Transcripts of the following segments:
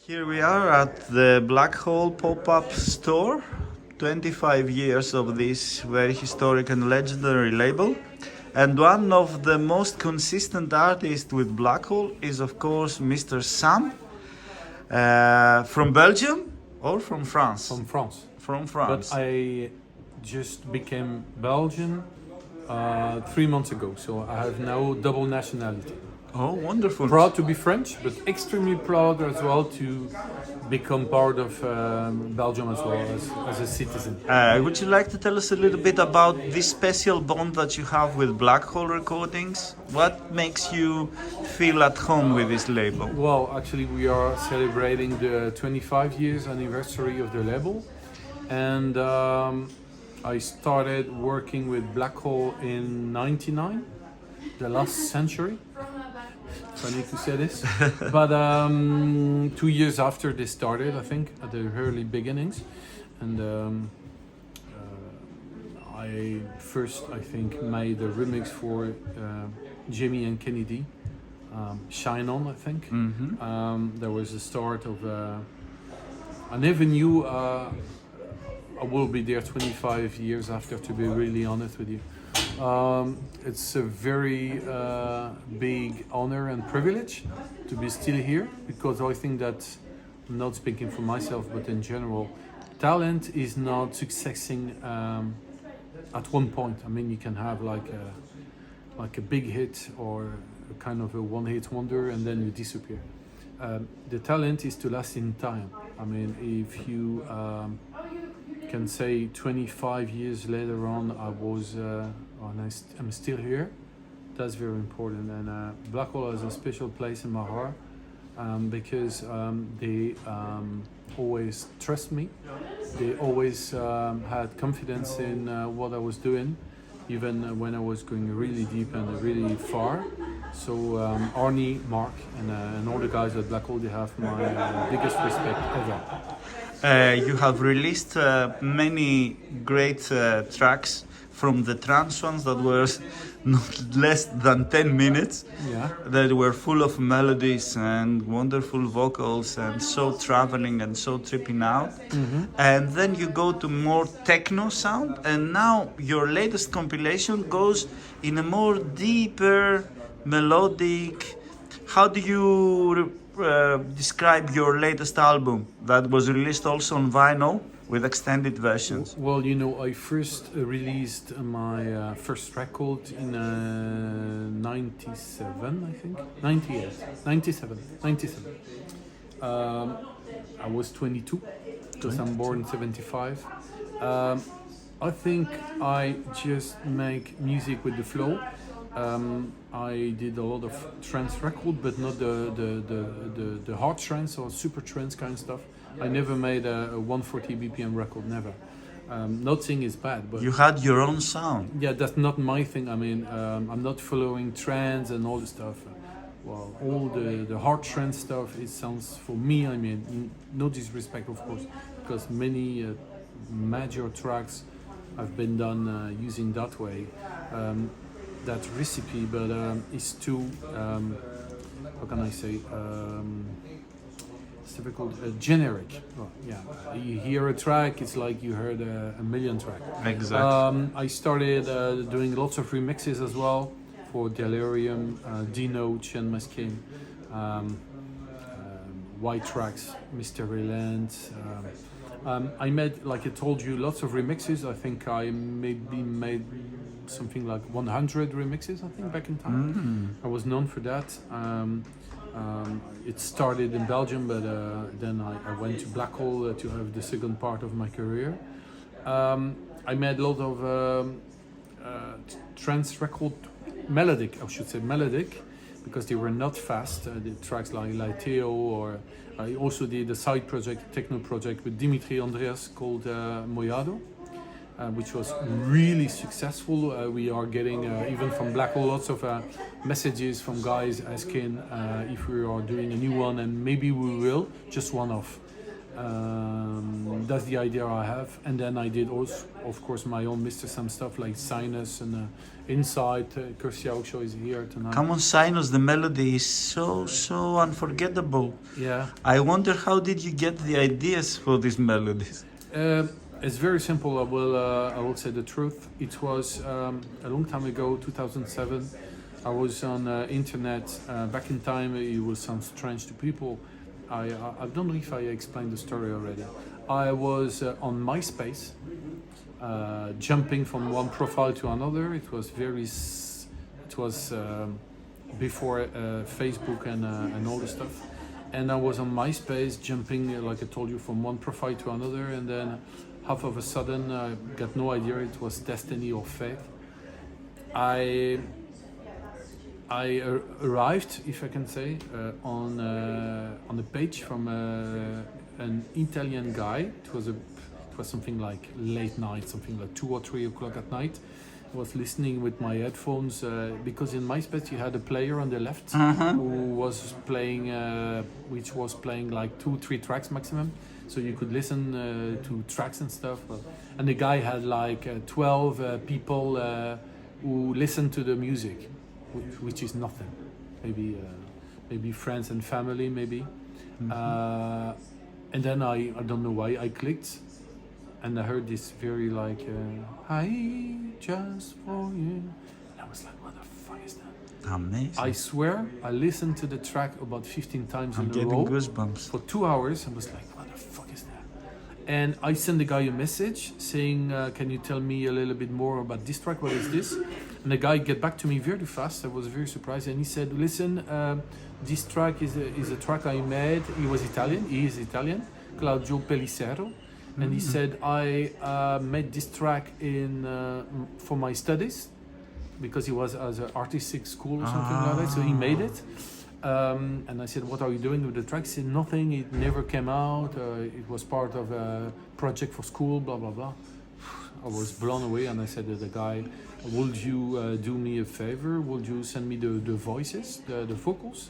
Here we are at the Black Hole pop-up store. 25 years of this very historic and legendary label. And one of the most consistent artists with Black Hole is of course Mr. Sam from Belgium or from France? From France. From France. But I just became Belgian 3 months ago, so I have now double nationality. Oh, wonderful. Proud to be French, but extremely proud as well to become part of Belgium as well as a citizen. Would you like to tell us a little bit about this special bond that you have with Black Hole Recordings? What makes you feel at home with this label? Well, actually we are celebrating the 25 years anniversary of the label, and I started working with Black Hole in '99, the last century. Funny to say this, but 2 years after they started, I think, at the early beginnings, and I think made a remix for Jimmy and Kennedy, Shine On, I think. There was the start of, I never knew I will be there 25 years after, to be really honest with you. It's a very big honor and privilege to be still here, because I think that, I'm not speaking for myself, but in general, talent is not succeeding at one point. I mean, you can have like a big hit or a kind of a one-hit wonder and then you disappear. The talent is to last in time. I mean, if you can say 25 years later on, I'm still here. That's very important, and Black Hole has a special place in my heart because they always trust me. They always had confidence in what I was doing, even when I was going really deep and really far. So Arnie, Mark, and all the guys at Black Hole, they have my biggest respect ever. You have released many great tracks, from the trance ones that were not less than 10 minutes, that were full of melodies and wonderful vocals and so traveling and so tripping out. And then you go to more techno sound, and now your latest compilation goes in a more deeper, melodic. How do you describe your latest album that was released also on vinyl with extended versions? Well, you know, I first released my first record in 97, I think. 98, 97. I was 22, because I'm born in 75. I think I just make music with the flow. I did a lot of trance record, but not the hard trance or super trance kind of stuff. I never made a 140 BPM record, never. Not saying it's bad, but you had your own sound. Yeah, that's not my thing. I mean, I'm not following trends and all the stuff. Well, all the hard trance stuff, it sounds, for me, I mean, no disrespect, of course, because many major tracks have been done using that way. That recipe, but it's too, how can I say, it's difficult, generic. Well, yeah, you hear a track, it's like you heard a million tracks. Exactly. I started doing lots of remixes as well for Delirium, Dino, Chen Maskin, White Tracks, Mystery Land. I made, like I told you, lots of remixes. I think I maybe made something like 100 remixes, I think, back in time. I was known for that. It started in Belgium, but then I went to Black Hole to have the second part of my career. I made a lot of trance record, melodic, because they were not fast. The tracks like Theo, or I also did a side project, techno project with Dimitri Andreas called Moyado, which was really successful. We are getting, even from Black Hole, lots of messages from guys asking if we are doing a new one, and maybe we will, just one off. That's the idea I have. And then I did also, of course, my own Mr. Sam stuff like Cygnes and Inside. Kirsty also is here tonight. Come on, Cygnes, the melody is so unforgettable. Yeah. I wonder how did you get the ideas for these melodies? It's very simple. I will say the truth. It was a long time ago, 2007. I was on internet. Back in time, it will sound strange to people. I don't know if I explained the story already. I was on MySpace, jumping from one profile to another. It was before Facebook and all the stuff. And I was on MySpace, jumping, like I told you, from one profile to another, and then half of a sudden, I got no idea it was destiny or fate. I arrived, if I can say, on a page from an Italian guy. It was something like late night, something like 2 or 3 o'clock at night. I was listening with my headphones because in MySpace you had a player on the left who was playing, which was playing like 2-3 tracks maximum. So you could listen to tracks and stuff. And the guy had like 12 people who listened to the music, which is nothing. Maybe friends and family, maybe. And then I don't know why I clicked, and I heard this very like "I just for you," and I was like, "What the fuck is that?" Amazing. I swear, I listened to the track about 15 times I'm in a getting row goosebumps. for 2 hours. I was like, "What the fuck is that?" And I sent the guy a message saying, "Can you tell me a little bit more about this track? What is this?" And the guy get back to me very fast. I was very surprised, and he said, "Listen, this track is a track I made." He was Italian. He is Italian, Claudio Pellicero, and he said, "I made this track for my studies because he was at an artistic school or something like that. So he made it." And I said, "What are you doing with the track?" He said, "Nothing. It never came out. It was part of a project for school. Blah blah blah." I was blown away, and I said to the guy, "Would you do me a favor? Would you send me the voices, the vocals,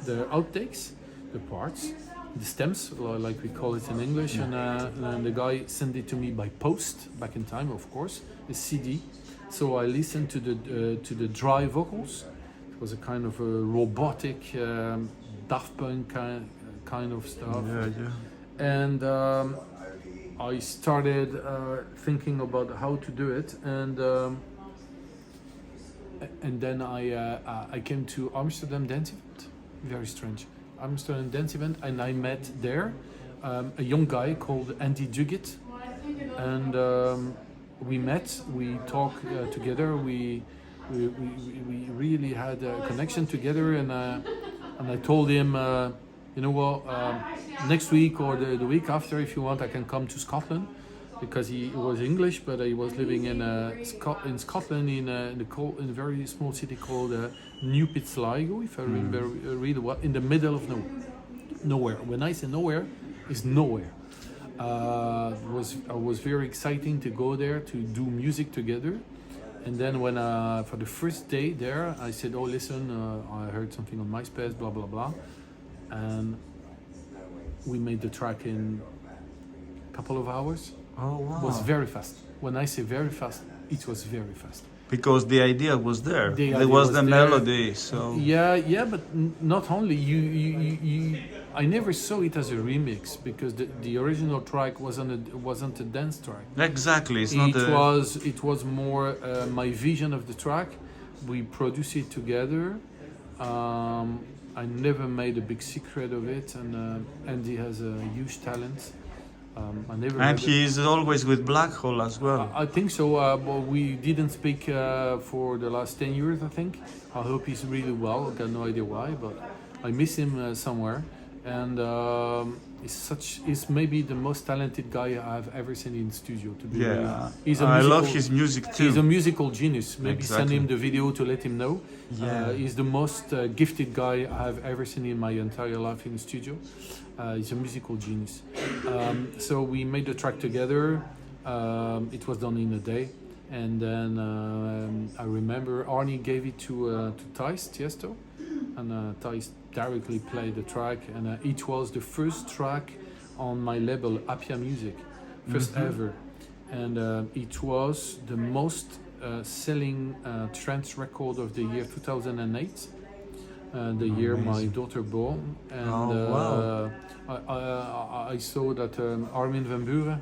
the outtakes, the parts, the stems, like we call it in English?" And the guy sent it to me by post, back in time, of course, a CD. So I listened to the dry vocals. It was a kind of a robotic, Daft Punk kind of stuff. Yeah. And I started thinking about how to do it, and then I came to Amsterdam Dance Event. Very strange. Amsterdam Dance Event, and I met there a young guy called Andy Duguid, and we met. We talked together. We really had a connection together, and I told him, "You know what? Next week or the week after, if you want, I can come to Scotland," because he was English, but he was living in Scotland in a very small city called New Sligo, if I remember really well, in the middle of nowhere. When I say nowhere, it's nowhere. It was very exciting to go there to do music together. And then when for the first day there, I said, "Oh, listen, I heard something on MySpace, blah blah blah," and we made the track in a couple of hours. Oh wow! It was very fast. When I say very fast, it was very fast. Because the idea was there. The There idea was the was melody. So Yeah, but not only you. I never saw it as a remix because the original track wasn't a dance track. exactly, it's not It was more my vision of the track. We produced it together. I never made a big secret of it, and Andy has a huge talent. I never. And he is always with Black Hole as well. I think so. But we didn't speak for the last 10 years. I think. I hope he's really well. I got no idea why, but I miss him somewhere. And he's maybe the most talented guy I've ever seen in studio. To be honest. I love his music too. He's a musical genius. Maybe Exactly. send him the video to let him know. Yeah. He's the most gifted guy I've ever seen in my entire life in the studio. He's a musical genius. So we made the track together. It was done in a day. And then I remember Arnie gave it to Thijs Tiesto. And Thijs directly played the track. And it was the first track on my label Appia Music, first ever, and it was the most selling trance record of the year 2008, the year my daughter born, and I saw that Armin van Buuren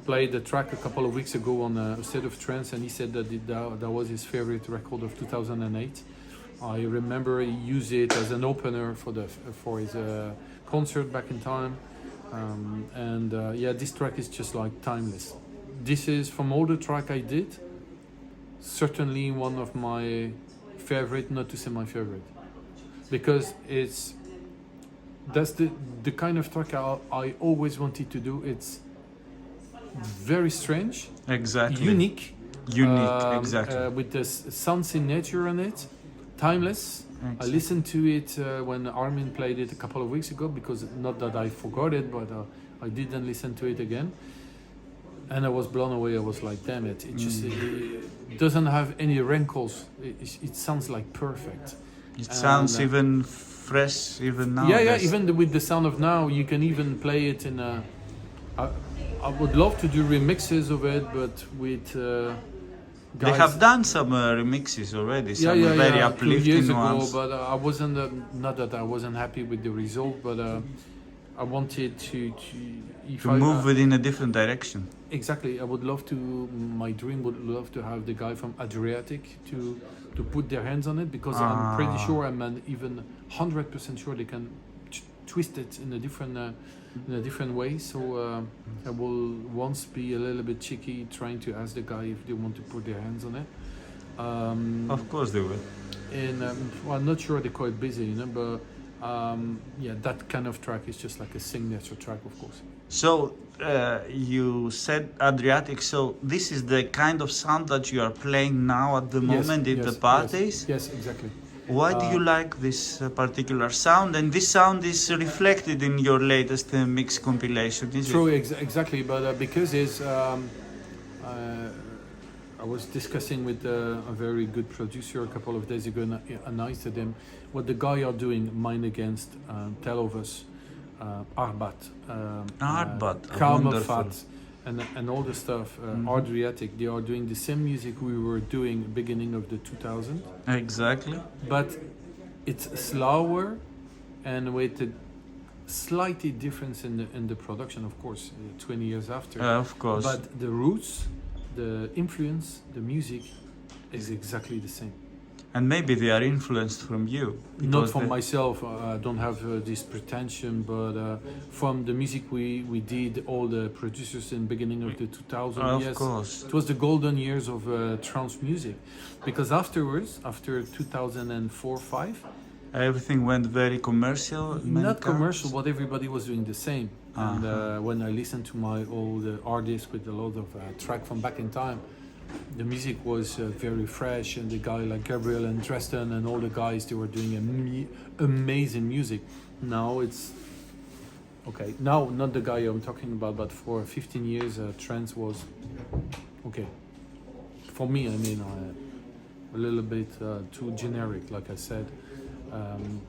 played the track a couple of weeks ago on a State of Trance, and he said that that was his favorite record of 2008. I remember he used it as an opener for his concert back in time, this track is just like timeless. This is, from all the track I did, certainly one of my favorite, not to say my favorite, because that's the kind of track I always wanted to do. It's very strange, exactly, unique, exactly, with the sound signature on it, timeless. Excellent. I listened to it when Armin played it a couple of weeks ago, because not that I forgot it, but I didn't listen to it again, and I was blown away. I was like, damn it, it doesn't have any wrinkles. It sounds like perfect. It sounds even fresh even now. Yeah, even with the sound of now, you can even play it in a... I would love to do remixes of it, but with guys. They have done some remixes already, some very uplifting 2 years ago, ones. but I wasn't, not that I wasn't happy with the result, but I wanted to move it in a different direction. Exactly, I would love to, my dream would love to have the guy from Adriatic to put their hands on it, because I'm pretty sure, I'm even 100% sure they can twist it in a different way. So I will once be a little bit cheeky, trying to ask the guy if they want to put their hands on it. Of course they will. And I'm not sure, they're quite busy, but that kind of track is just like a signature track, of course. So you said Adriatic, so this is the kind of sound that you are playing now at the moment in the parties? Yes, exactly. Why do you like this particular sound? And this sound is reflected in your latest mix compilation, is True, it? exactly, but because it's... I was discussing with a very good producer a couple of days ago, and I said to him, what the guy are doing, Mine Against, Tell of Us, Arbat, Fat, and all the stuff, Adriatic, they are doing the same music we were doing beginning of the 2000s. Exactly. But it's slower and with a slightly difference in the production, of course, 20 years after. Of course. But the roots, the influence, the music is exactly the same. And maybe they are influenced from you. Not from myself, I don't have this pretension, but from the music we did, all the producers in beginning of the 2000s. Of course. It was the golden years of trance music. Because afterwards, after 2004-5, everything went very commercial. Not commercial, but everybody was doing the same. And when I listened to my old artists with a lot of track from back in time, the music was very fresh, and the guy like Gabriel and Dresden and all the guys, they were doing amazing music. Now it's okay. Now, not the guy I'm talking about, but for 15 years, trance was okay. For me, I mean, a little bit too generic, like I said.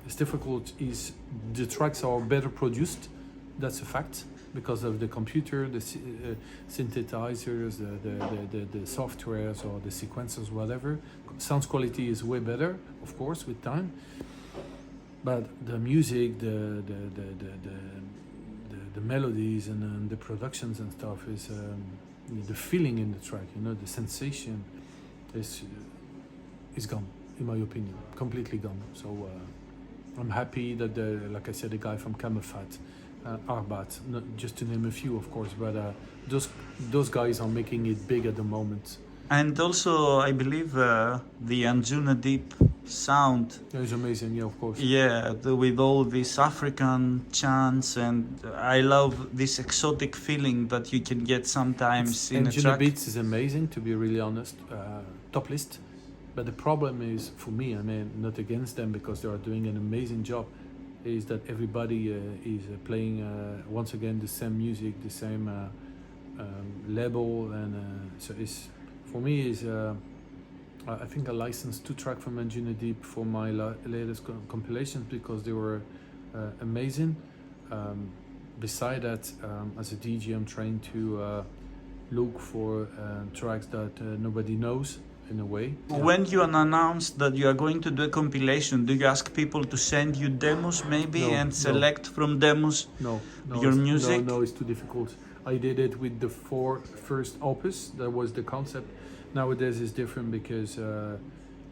It's difficult. Is the tracks are better produced? That's a fact, because of the computer, the synthesizers, the softwares or the sequencers, whatever. Sound quality is way better, of course, with time. But the music, the melodies and the productions and stuff is the feeling in the track. The sensation is gone, in my opinion, completely gone. So I'm happy that like I said, the guy from Camelfat, Arbat, just to name a few, of course, but those guys are making it big at the moment. And also, I believe the Anjuna Deep sound. It's amazing, yeah, of course. Yeah, with all these African chants, and I love this exotic feeling that you can get sometimes in a track. Anjuna Beats is amazing, to be really honest. Top list. But the problem is, for me, I mean, not against them, because they are doing an amazing job, is that everybody is playing once again the same music, the same label, and so it's, for me, is I think I licensed 2 tracks from Anjuna Deep for my latest compilations, because they were amazing. beside that, as a DJ, I'm trying to look for tracks that nobody knows in a way. When you announce that you are going to do a compilation, do you ask people to send you demos maybe No, and no. select from demos No, your it's- music? No, it's too difficult. I did it with the 4 first opus. That was the concept. Nowadays it's different because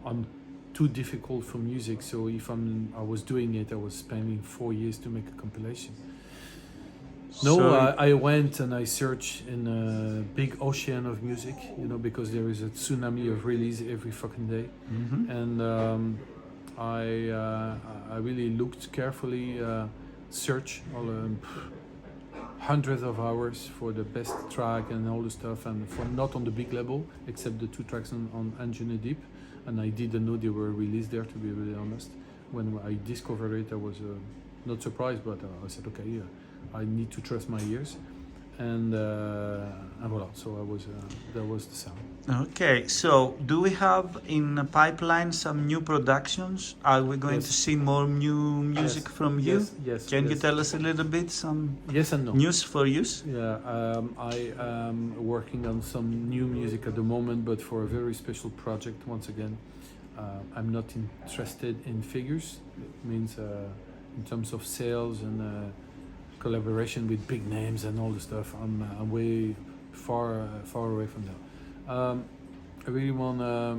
I'm too difficult for music. So if I was doing it, I was spending 4 years to make a compilation. No, So- I went and I searched in a big ocean of music, you know, because there is a tsunami of release every fucking day. Mhm. And I really looked carefully, search all hundreds of hours for the best track and all the stuff, and for not on the big level except the 2 tracks on Engine Deep, and I didn't know they were released there, to be really honest. When I discovered it, I was not surprised, but I said, okay, yeah, I need to trust my ears, and voila. So that was the sound. Okay, so do we have in the pipeline some new productions? Are we going Yes. to see more new music Yes, from you? yes, Can you yes. tell us a little bit some Yes and no. news for use? Yeah, I am working on some new music at the moment, but for a very special project. Once again, I'm not interested in figures. It means in terms of sales and collaboration with big names and all the stuff. I'm way far away from that. I really want to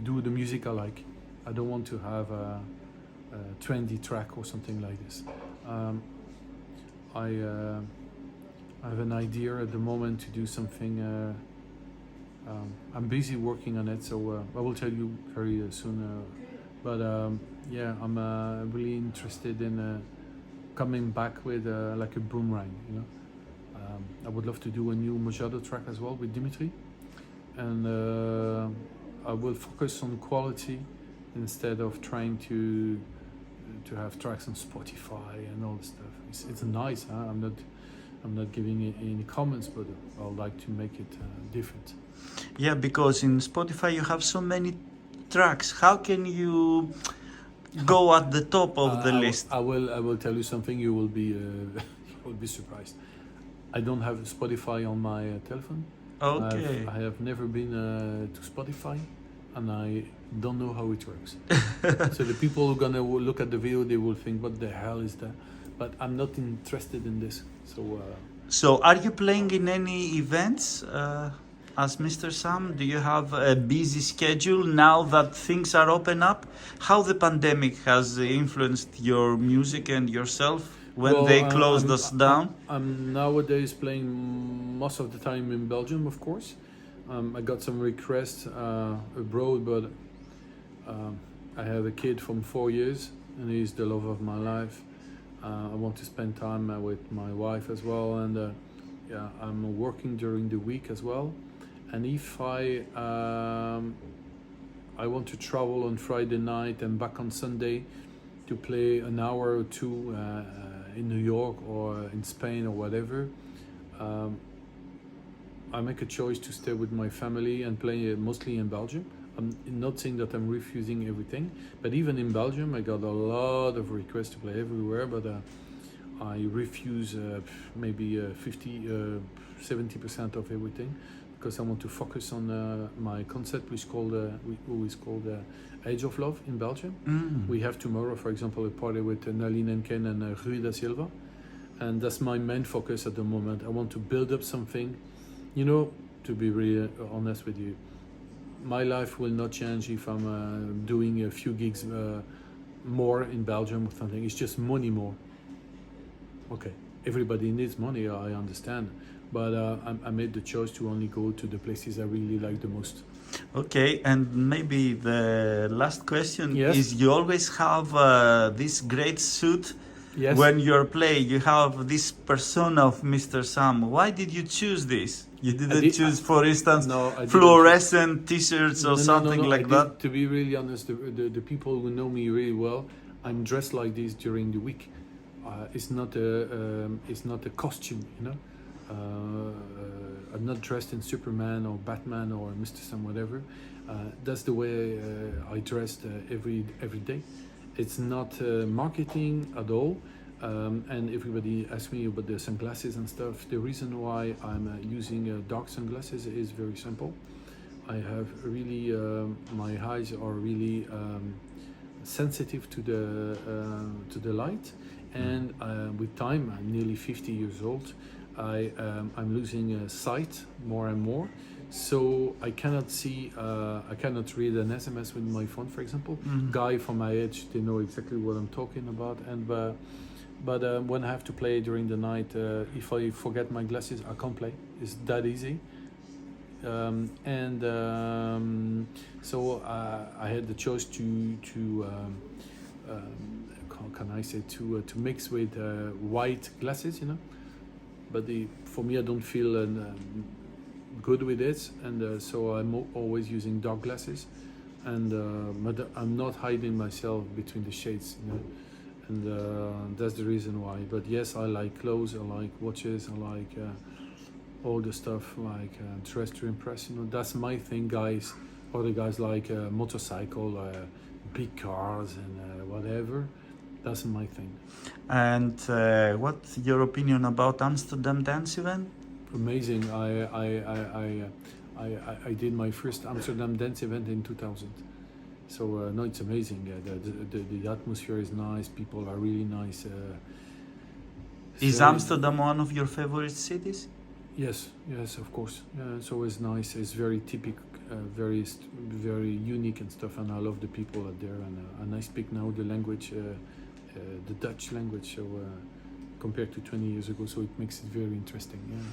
do the music I like. I don't want to have a trendy track or something like this. I have an idea at the moment to do something. I'm busy working on it, so I will tell you very soon. But yeah, I'm really interested in coming back with like a boomerang, you know. I would love to do a new Mojado track as well with Dimitri, and I will focus on quality instead of trying to have tracks on Spotify and all this stuff. It's nice. Huh? I'm not giving it any comments, but I'd like to make it different. Yeah, because in Spotify you have so many tracks. How can you go at the top of the list? I will tell you something. You will be you will be surprised. I don't have Spotify on my telephone. Okay. I have never been to Spotify, and I don't know how it works. So the people who are gonna look at the video, they will think, "What the hell is that?" But I'm not interested in this. So, are you playing in any events as Mr. Sam? Do you have a busy schedule now that things are open up? How the pandemic has influenced your music and yourself when they closed us down? I'm nowadays playing most of the time in Belgium, of course. I got some requests abroad, but I have a kid from 4 years, and he's the love of my life. I want to spend time with my wife as well, and yeah, I'm working during the week as well. And if I want to travel on Friday night and back on Sunday to play an hour or two in New York or in Spain or whatever, I make a choice to stay with my family and play mostly in Belgium. I'm not saying that I'm refusing everything, but even in Belgium I got a lot of requests to play everywhere, but I refuse maybe 70% of everything, because I want to focus on my concept, which is called Age of Love in Belgium. We have tomorrow, for example, a party with Naline and Ken and Rui da Silva, and that's my main focus at the moment. I want to build up something, you know, to be really honest with you. My life will not change if I'm doing a few gigs more in Belgium or something. It's just money more. Okay, everybody needs money, I understand. But I made the choice to only go to the places I really like the most. Okay, and maybe the last question Yes. is, you always have this great suit. Yes. When you're playing, you have this persona of Mr. Sam. Why did you choose this? You didn't choose, for instance, No, I didn't. fluorescent t-shirts or No, something like that? To be really honest, the people who know me really well, I'm dressed like this during the week. It's not a costume, you know. I'm not dressed in Superman or Batman or Mr. Sam, whatever. That's the way I dressed every day. It's not marketing at all. And everybody asks me about the sunglasses and stuff. The reason why I'm using dark sunglasses is very simple. I have really, my eyes are really sensitive to the light, and with time, I'm nearly 50 years old. I'm losing sight more and more, so I cannot see. I cannot read an SMS with my phone, for example. Guy from my age, they know exactly what I'm talking about. And but when I have to play during the night, if I forget my glasses, I can't play. It's that easy. So I had the choice to how can I say, to mix with white glasses, you know. But for me, I don't feel good with it, and so I'm always using dark glasses, and but I'm not hiding myself between the shades, you know. And that's the reason why. But yes, I like clothes, I like watches, I like all the stuff, like dress to impress, you know. That's my thing, guys. Other guys like motorcycle, big cars, and whatever. That's my thing. And what's your opinion about Amsterdam dance event? Amazing. I did my first Amsterdam dance event in 2000. So no, it's amazing. The atmosphere is nice. People are really nice. Is Amsterdam one of your favorite cities? Yes, of course. It's always nice. It's very typical, very unique and stuff. And I love the people out there. And I speak now the language, the Dutch language. So compared to 20 years ago, so it makes it very interesting. Yeah.